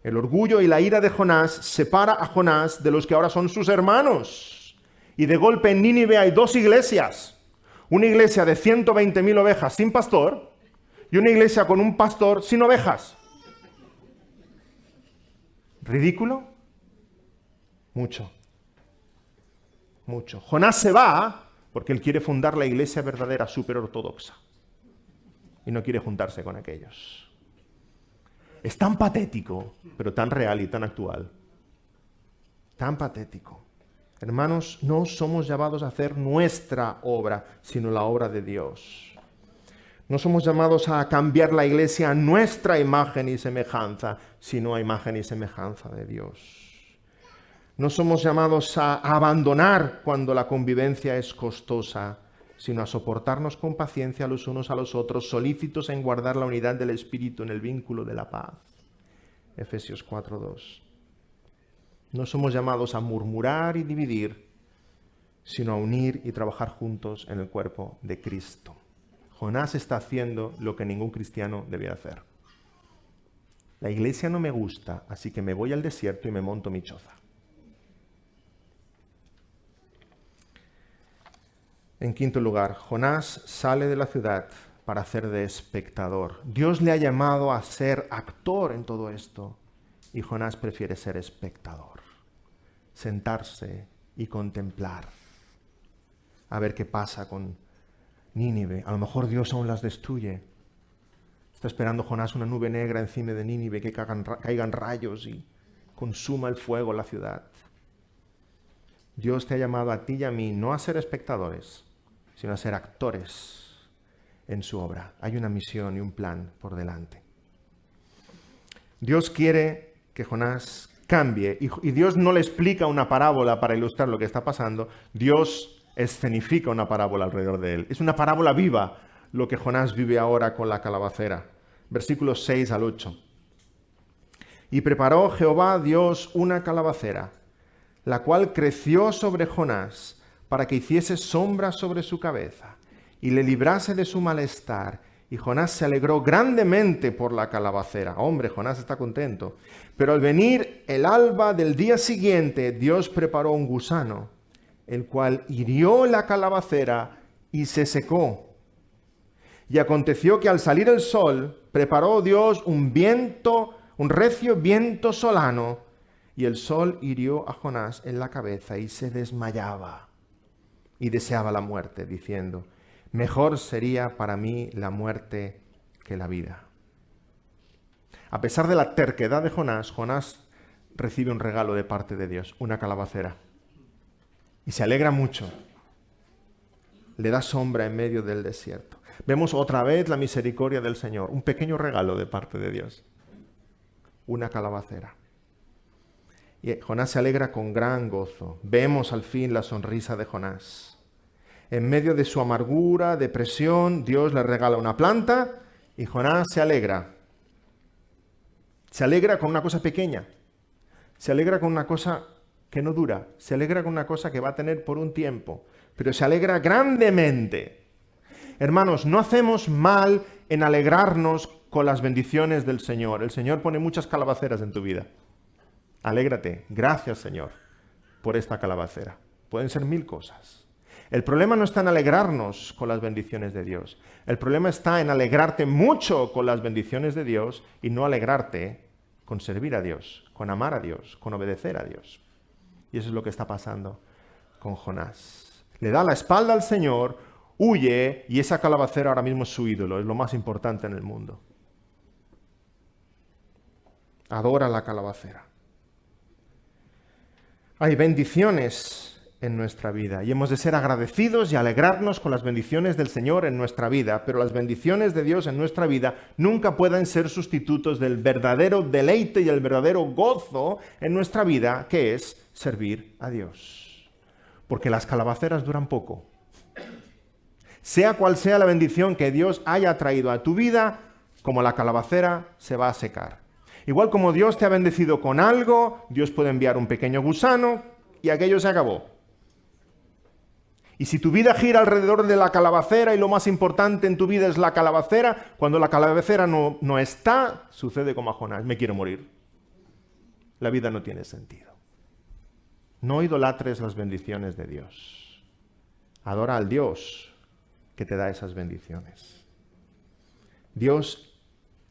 El orgullo y la ira de Jonás separa a Jonás de los que ahora son sus hermanos. Y de golpe en Nínive hay 2 iglesias. Una iglesia de 120.000 ovejas sin pastor y una iglesia con un pastor sin ovejas. ¿Ridículo? Mucho. Mucho. Jonás se va porque él quiere fundar la iglesia verdadera, superortodoxa. Y no quiere juntarse con aquellos. Es tan patético, pero tan real y tan actual. Tan patético. Hermanos, no somos llamados a hacer nuestra obra, sino la obra de Dios. No somos llamados a cambiar la iglesia a nuestra imagen y semejanza, sino a imagen y semejanza de Dios. No somos llamados a abandonar cuando la convivencia es costosa, sino a soportarnos con paciencia los unos a los otros, solícitos en guardar la unidad del Espíritu en el vínculo de la paz. Efesios 4:2. No somos llamados a murmurar y dividir, sino a unir y trabajar juntos en el cuerpo de Cristo. Jonás está haciendo lo que ningún cristiano debía hacer. La iglesia no me gusta, así que me voy al desierto y me monto mi choza. En quinto lugar, Jonás sale de la ciudad para hacer de espectador. Dios le ha llamado a ser actor en todo esto y Jonás prefiere ser espectador, sentarse y contemplar, a ver qué pasa con Nínive. A lo mejor Dios aún las destruye. Está esperando Jonás una nube negra encima de Nínive, que caigan rayos y consuma el fuego la ciudad. Dios te ha llamado a ti y a mí no a ser espectadores, sino a ser actores en su obra. Hay una misión y un plan por delante. Dios quiere que Jonás cambie y Dios no le explica una parábola para ilustrar lo que está pasando. Dios escenifica una parábola alrededor de él. Es una parábola viva lo que Jonás vive ahora con la calabacera. Versículos 6 al 8. Y preparó Jehová Dios una calabacera, la cual creció sobre Jonás, para que hiciese sombra sobre su cabeza, y le librase de su malestar. Y Jonás se alegró grandemente por la calabacera. Hombre, Jonás está contento. Pero al venir el alba del día siguiente, Dios preparó un gusano, el cual hirió la calabacera y se secó. Y aconteció que al salir el sol, preparó Dios un recio viento solano, y el sol hirió a Jonás en la cabeza y se desmayaba. Y deseaba la muerte, diciendo: mejor sería para mí la muerte que la vida. A pesar de la terquedad de Jonás, Jonás recibe un regalo de parte de Dios, una calabacera. Y se alegra mucho. Le da sombra en medio del desierto. Vemos otra vez la misericordia del Señor, un pequeño regalo de parte de Dios. Una calabacera. Y Jonás se alegra con gran gozo. Vemos al fin la sonrisa de Jonás. En medio de su amargura, depresión, Dios le regala una planta y Jonás se alegra. Se alegra con una cosa pequeña. Se alegra con una cosa que no dura. Se alegra con una cosa que va a tener por un tiempo. Pero se alegra grandemente. Hermanos, no hacemos mal en alegrarnos con las bendiciones del Señor. El Señor pone muchas calabaceras en tu vida. Alégrate. Gracias, Señor, por esta calabacera. Pueden ser 1000 cosas. El problema no está en alegrarnos con las bendiciones de Dios. El problema está en alegrarte mucho con las bendiciones de Dios y no alegrarte con servir a Dios, con amar a Dios, con obedecer a Dios. Y eso es lo que está pasando con Jonás. Le da la espalda al Señor, huye y esa calabacera ahora mismo es su ídolo, es lo más importante en el mundo. Adora la calabacera. Hay bendiciones en nuestra vida y hemos de ser agradecidos y alegrarnos con las bendiciones del Señor en nuestra vida, pero las bendiciones de Dios en nuestra vida nunca pueden ser sustitutos del verdadero deleite y el verdadero gozo en nuestra vida, que es servir a Dios. Porque las calabaceras duran poco. Sea cual sea la bendición que Dios haya traído a tu vida, como la calabacera se va a secar. Igual como Dios te ha bendecido con algo, Dios puede enviar un pequeño gusano y aquello se acabó. Y si tu vida gira alrededor de la calabacera y lo más importante en tu vida es la calabacera, cuando la calabacera no está, sucede como a Jonás, me quiero morir. La vida no tiene sentido. No idolatres las bendiciones de Dios. Adora al Dios que te da esas bendiciones. Dios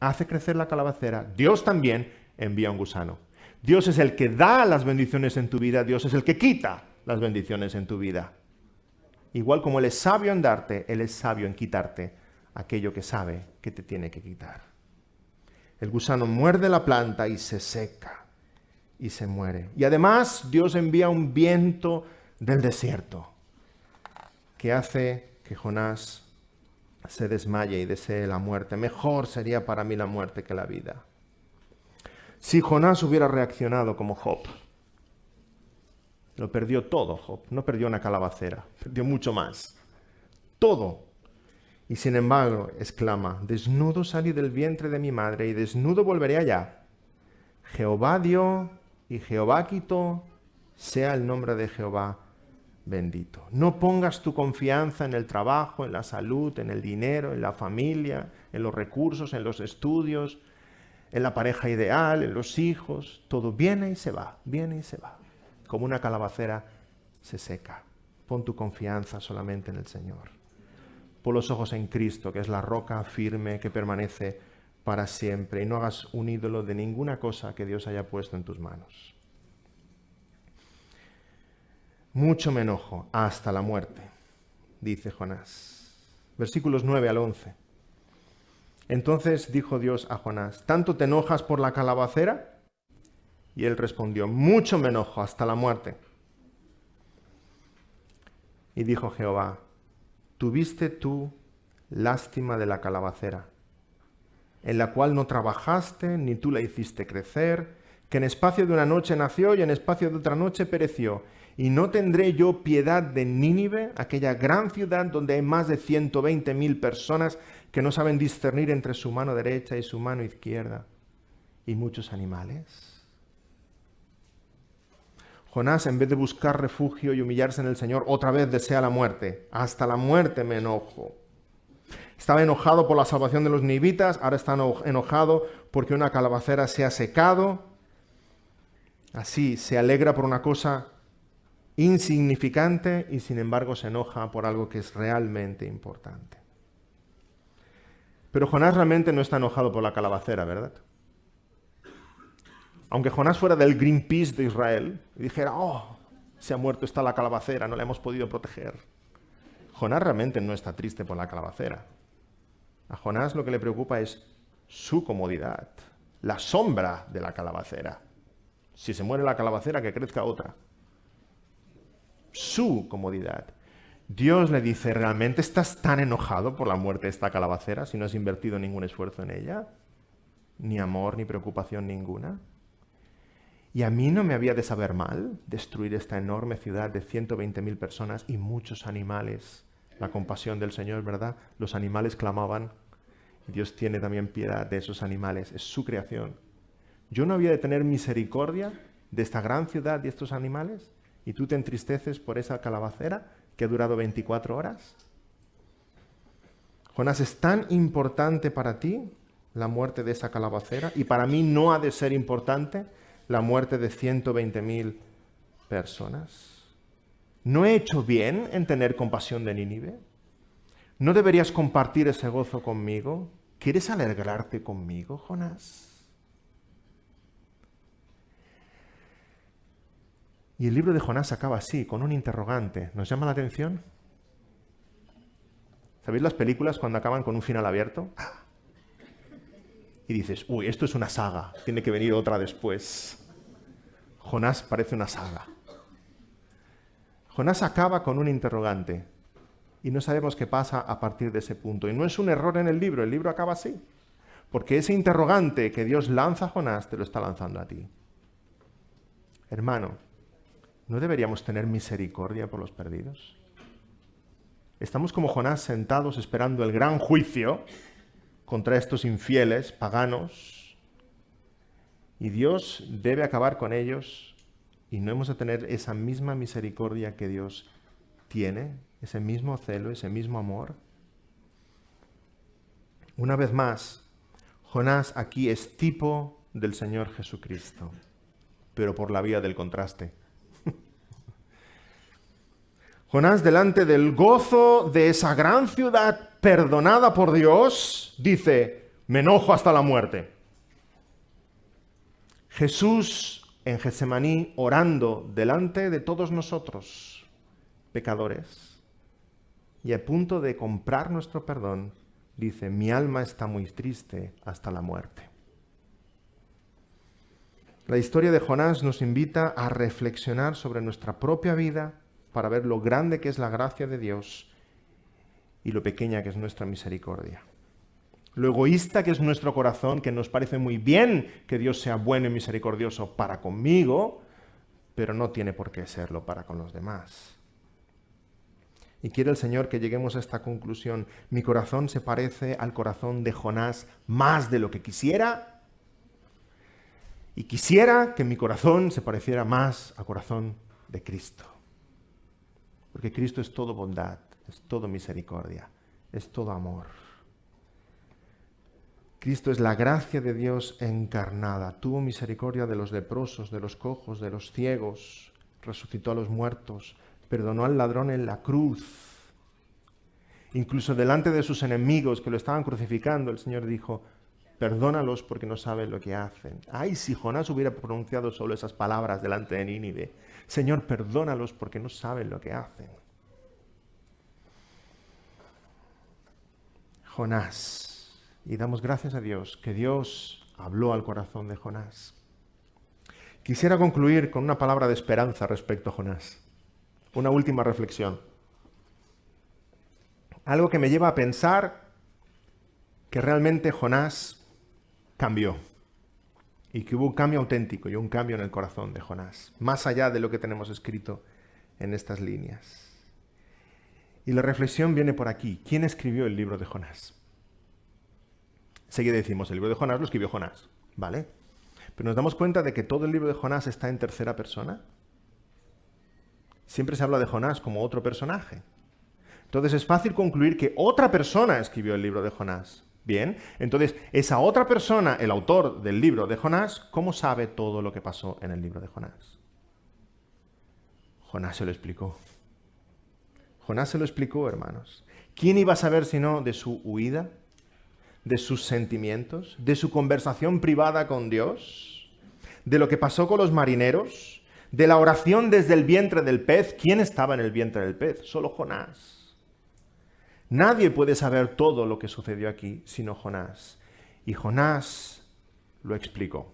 hace crecer la calabacera. Dios también envía un gusano. Dios es el que da las bendiciones en tu vida. Dios es el que quita las bendiciones en tu vida. Igual como Él es sabio en darte, Él es sabio en quitarte aquello que sabe que te tiene que quitar. El gusano muerde la planta y se seca y se muere. Y además Dios envía un viento del desierto que hace que Jonás se desmaye y desee la muerte. Mejor sería para mí la muerte que la vida. Si Jonás hubiera reaccionado como Job, lo perdió todo Job, no perdió una calabacera, perdió mucho más. Todo. Y sin embargo, exclama, desnudo salí del vientre de mi madre y desnudo volveré allá. Jehová dio y Jehová quitó, sea el nombre de Jehová bendito. No pongas tu confianza en el trabajo, en la salud, en el dinero, en la familia, en los recursos, en los estudios, en la pareja ideal, en los hijos. Todo viene y se va, viene y se va. Como una calabacera se seca. Pon tu confianza solamente en el Señor. Pon los ojos en Cristo, que es la roca firme que permanece para siempre. Y no hagas un ídolo de ninguna cosa que Dios haya puesto en tus manos. Mucho me enojo hasta la muerte, dice Jonás. Versículos 9 al 11. Entonces dijo Dios a Jonás, ¿tanto te enojas por la calabacera? Y él respondió, mucho me enojo hasta la muerte. Y dijo Jehová, ¿tuviste tú lástima de la calabacera, en la cual no trabajaste, ni tú la hiciste crecer, que en espacio de una noche nació y en espacio de otra noche pereció? ¿Y no tendré yo piedad de Nínive, aquella gran ciudad donde hay más de 120,000 personas que no saben discernir entre su mano derecha y su mano izquierda, y muchos animales? Jonás, en vez de buscar refugio y humillarse en el Señor, otra vez desea la muerte. Hasta la muerte me enojo. Estaba enojado por la salvación de los ninivitas, ahora está enojado porque una calabacera se ha secado. Así, se alegra por una cosa insignificante y sin embargo se enoja por algo que es realmente importante. Pero Jonás realmente no está enojado por la calabacera, ¿verdad? Aunque Jonás fuera del Greenpeace de Israel y dijera, oh, se ha muerto, está la calabacera, no la hemos podido proteger. Jonás realmente no está triste por la calabacera. A Jonás lo que le preocupa es su comodidad, la sombra de la calabacera. Si se muere la calabacera, que crezca otra. Su comodidad. Dios le dice, ¿realmente estás tan enojado por la muerte de esta calabacera si no has invertido ningún esfuerzo en ella? Ni amor, ni preocupación ninguna. ¿Y a mí no me había de saber mal destruir esta enorme ciudad de 120.000 personas y muchos animales? La compasión del Señor, ¿verdad? Los animales clamaban. Y Dios tiene también piedad de esos animales. Es su creación. ¿Yo no había de tener misericordia de esta gran ciudad y estos animales? ¿Y tú te entristeces por esa calabacera que ha durado 24 horas? Jonás, ¿es tan importante para ti la muerte de esa calabacera? Y para mí no ha de ser importante la muerte de 120.000 personas. ¿No he hecho bien en tener compasión de Nínive? ¿No deberías compartir ese gozo conmigo? ¿Quieres alegrarte conmigo, Jonás? Y el libro de Jonás acaba así, con un interrogante. ¿Nos llama la atención? ¿Sabéis las películas cuando acaban con un final abierto? Y dices, uy, esto es una saga, tiene que venir otra después. Jonás parece una saga. Jonás acaba con un interrogante y no sabemos qué pasa a partir de ese punto. Y no es un error en el libro acaba así. Porque ese interrogante que Dios lanza a Jonás te lo está lanzando a ti. Hermano, ¿no deberíamos tener misericordia por los perdidos? Estamos como Jonás sentados esperando el gran juicio contra estos infieles, paganos, y Dios debe acabar con ellos, y no hemos de tener esa misma misericordia que Dios tiene, ese mismo celo, ese mismo amor. Una vez más, Jonás aquí es tipo del Señor Jesucristo, pero por la vía del contraste. Jonás, delante del gozo de esa gran ciudad perdonada por Dios, dice, me enojo hasta la muerte. Jesús en Getsemaní orando delante de todos nosotros, pecadores, y a punto de comprar nuestro perdón, dice, mi alma está muy triste hasta la muerte. La historia de Jonás nos invita a reflexionar sobre nuestra propia vida para ver lo grande que es la gracia de Dios y lo pequeña que es nuestra misericordia. Lo egoísta que es nuestro corazón, que nos parece muy bien que Dios sea bueno y misericordioso para conmigo, pero no tiene por qué serlo para con los demás. Y quiere el Señor que lleguemos a esta conclusión. Mi corazón se parece al corazón de Jonás más de lo que quisiera, y quisiera que mi corazón se pareciera más al corazón de Cristo. Porque Cristo es todo bondad, es todo misericordia, es todo amor. Cristo es la gracia de Dios encarnada. Tuvo misericordia de los leprosos, de los cojos, de los ciegos. Resucitó a los muertos. Perdonó al ladrón en la cruz. Incluso delante de sus enemigos que lo estaban crucificando, el Señor dijo, perdónalos porque no saben lo que hacen. Ay, si Jonás hubiera pronunciado solo esas palabras delante de Nínive. Señor, perdónalos porque no saben lo que hacen. Jonás. Y damos gracias a Dios que Dios habló al corazón de Jonás. Quisiera concluir con una palabra de esperanza respecto a Jonás. Una última reflexión. Algo que me lleva a pensar que realmente Jonás cambió. Y que hubo un cambio auténtico y un cambio en el corazón de Jonás. Más allá de lo que tenemos escrito en estas líneas. Y la reflexión viene por aquí. ¿Quién escribió el libro de Jonás? Seguida decimos, el libro de Jonás lo escribió Jonás, ¿vale? Pero nos damos cuenta de que todo el libro de Jonás está en tercera persona. Siempre se habla de Jonás como otro personaje. Entonces es fácil concluir que otra persona escribió el libro de Jonás. Bien, entonces esa otra persona, el autor del libro de Jonás, ¿cómo sabe todo lo que pasó en el libro de Jonás? Jonás se lo explicó. Jonás se lo explicó, hermanos. ¿Quién iba a saber sino de su huida? ¿De sus sentimientos? ¿De su conversación privada con Dios? ¿De lo que pasó con los marineros? ¿De la oración desde el vientre del pez? ¿Quién estaba en el vientre del pez? Solo Jonás. Nadie puede saber todo lo que sucedió aquí, sino Jonás. Y Jonás lo explicó.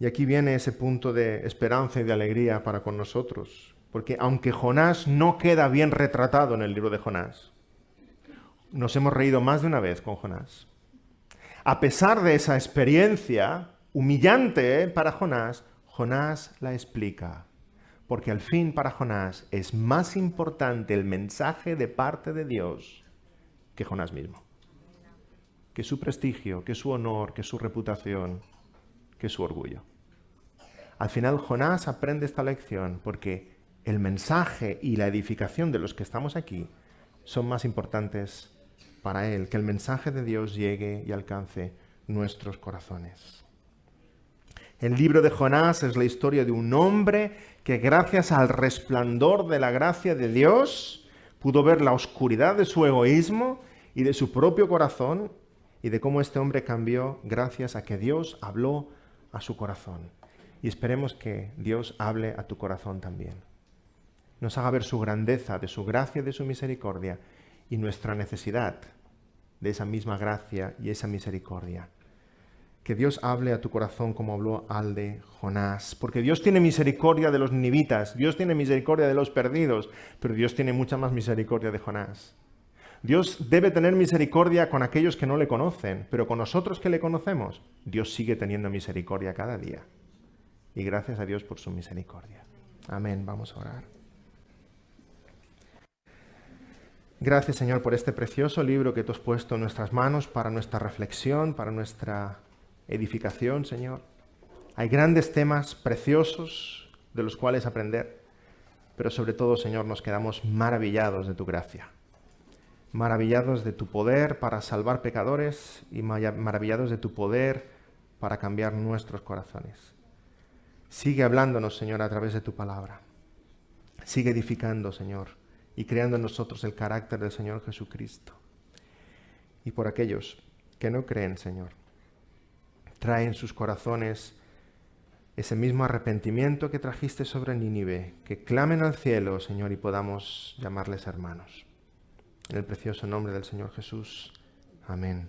Y aquí viene ese punto de esperanza y de alegría para con nosotros, porque aunque Jonás no queda bien retratado en el libro de Jonás, nos hemos reído más de una vez con Jonás. A pesar de esa experiencia humillante para Jonás, Jonás la explica, porque al fin para Jonás es más importante el mensaje de parte de Dios que Jonás mismo, que su prestigio, que su honor, que su reputación, que su orgullo. Al final Jonás aprende esta lección porque el mensaje y la edificación de los que estamos aquí son más importantes para él, que el mensaje de Dios llegue y alcance nuestros corazones. El libro de Jonás es la historia de un hombre que gracias al resplandor de la gracia de Dios pudo ver la oscuridad de su egoísmo y de su propio corazón y de cómo este hombre cambió gracias a que Dios habló a su corazón. Y esperemos que Dios hable a tu corazón también. Nos haga ver su grandeza, de su gracia y de su misericordia y nuestra necesidad de esa misma gracia y esa misericordia. Que Dios hable a tu corazón como habló al de Jonás, porque Dios tiene misericordia de los ninivitas, Dios tiene misericordia de los perdidos, pero Dios tiene mucha más misericordia de Jonás. Dios debe tener misericordia con aquellos que no le conocen, pero con nosotros que le conocemos, Dios sigue teniendo misericordia cada día. Y gracias a Dios por su misericordia. Amén. Vamos a orar. Gracias, Señor, por este precioso libro que tú has puesto en nuestras manos para nuestra reflexión, para nuestra edificación, Señor. Hay grandes temas preciosos de los cuales aprender, pero sobre todo, Señor, nos quedamos maravillados de tu gracia, maravillados de tu poder para salvar pecadores y maravillados de tu poder para cambiar nuestros corazones. Sigue hablándonos, Señor, a través de tu palabra. Sigue edificando, Señor, y creando en nosotros el carácter del Señor Jesucristo. Y por aquellos que no creen, Señor, trae en sus corazones ese mismo arrepentimiento que trajiste sobre Nínive, que clamen al cielo, Señor, y podamos llamarles hermanos. En el precioso nombre del Señor Jesús. Amén.